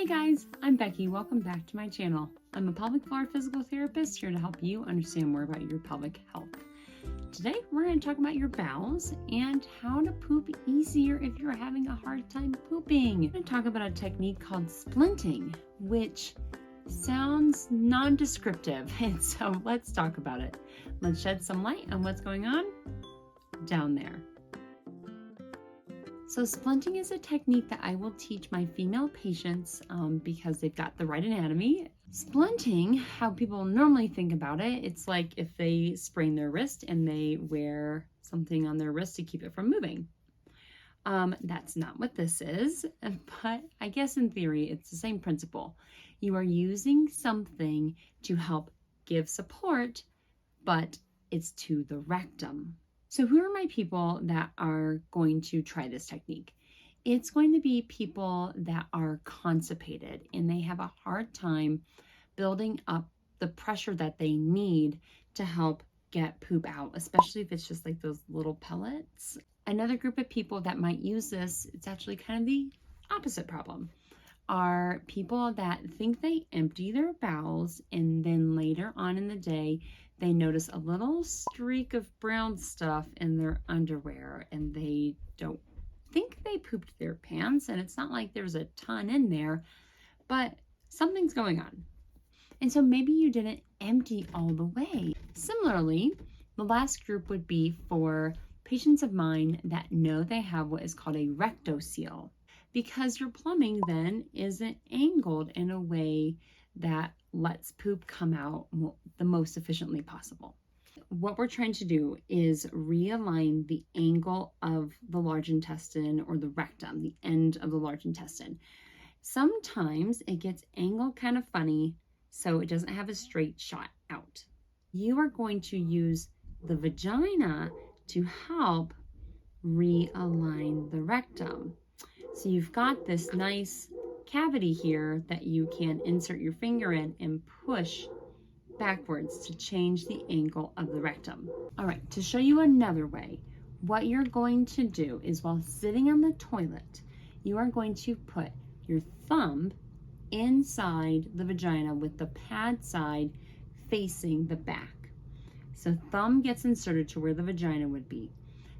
Hey guys, I'm Becky. Welcome back to my channel. I'm a pelvic floor physical therapist here to help you understand more about your pelvic health. Today, we're going to talk about your bowels and how to poop easier if you're having a hard time pooping. I'm going to talk about a technique called splinting, which sounds non-descriptive, and so let's talk about it. Let's shed some light on what's going on down there. So splinting is a technique that I will teach my female patients because they've got the right anatomy. Splinting, how people normally think about it, it's like if they sprain their wrist and they wear something on their wrist to keep it from moving. That's not what this is, but I guess in theory, it's the same principle. You are using something to help give support, but it's to the rectum. So who are my people that are going to try this technique? It's going to be people that are constipated and they have a hard time building up the pressure that they need to help get poop out, especially if it's just like those little pellets. Another group of people that might use this, it's actually kind of the opposite problem, are people that think they empty their bowels and then later on in the day, they notice a little streak of brown stuff in their underwear and they don't think they pooped their pants, and it's not like there's a ton in there, but something's going on. And so maybe you didn't empty all the way. Similarly, the last group would be for patients of mine that know they have what is called a rectocele, because your plumbing then isn't angled in a way that lets poop come out the most efficiently possible. What we're trying to do is realign the angle of the large intestine or the rectum, the end of the large intestine. Sometimes it gets angled kind of funny, so it doesn't have a straight shot out. You are going to use the vagina to help realign the rectum. So you've got this nice cavity here that you can insert your finger in and push backwards to change the angle of the rectum. All right, to show you another way, what you're going to do is while sitting on the toilet, you are going to put your thumb inside the vagina with the pad side facing the back. So thumb gets inserted to where the vagina would be.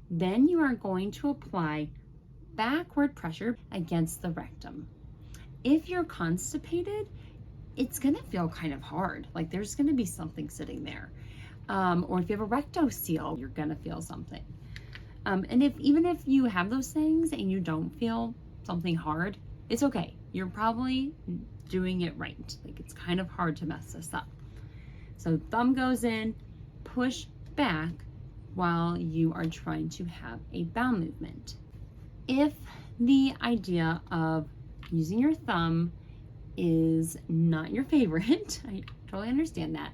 Then you are going to apply backward pressure against the rectum. If you're constipated, it's gonna feel kind of hard. Like there's gonna be something sitting there. Or if you have a rectocele, you're gonna feel something. And even if you have those things and you don't feel something hard, it's okay. You're probably doing it right. Like it's kind of hard to mess this up. So thumb goes in, push back while you are trying to have a bowel movement. If the idea of using your thumb is not your favorite, I totally understand that.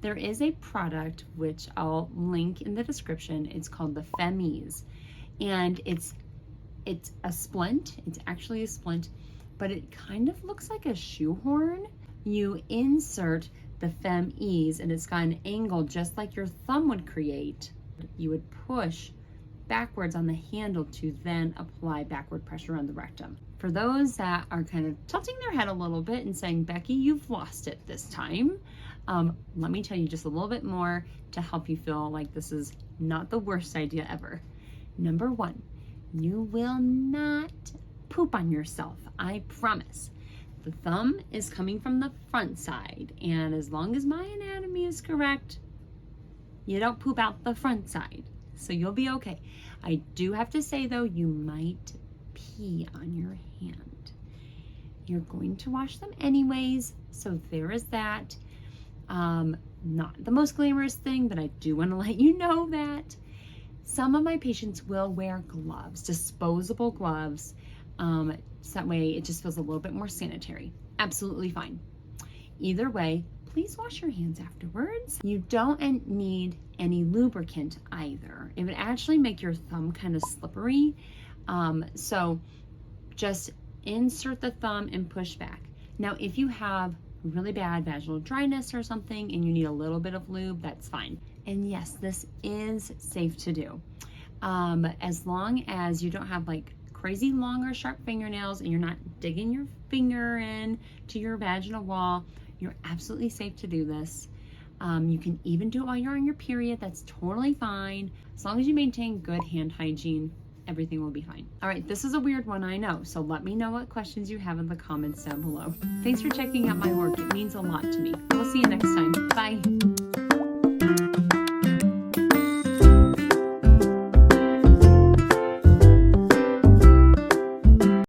There is a product which I'll link in the description. It's called the Femmes, and it's a splint. It's actually a splint, but it kind of looks like a shoehorn. You insert the Femmes, and it's got an angle just like your thumb would create. You would push backwards on the handle to then apply backward pressure on the rectum. For those that are kind of tilting their head a little bit and saying, Becky, you've lost it this time, let me tell you just a little bit more to help you feel like this is not the worst idea ever. Number one, you will not poop on yourself, I promise. The thumb is coming from the front side, and as long as my anatomy is correct, you don't poop out the front side. So you'll be okay. I do have to say though, you might pee on your hand. You're going to wash them anyways, so there is that. Not the most glamorous thing, but I do want to let you know that some of my patients will wear gloves, disposable gloves, so that way it just feels a little bit more sanitary. Absolutely fine. Either way, please wash your hands afterwards. You don't need any lubricant either. It would actually make your thumb kind of slippery. So just insert the thumb and push back. Now, if you have really bad vaginal dryness or something and you need a little bit of lube, that's fine. And yes, this is safe to do. As long as you don't have like crazy long or sharp fingernails and you're not digging your finger in to your vaginal wall, you're absolutely safe to do this. You can even do it while you're on your period. That's totally fine. As long as you maintain good hand hygiene, everything will be fine. All right, this is a weird one, I know. So let me know what questions you have in the comments down below. Thanks for checking out my work. It means a lot to me. We'll see you next time. Bye.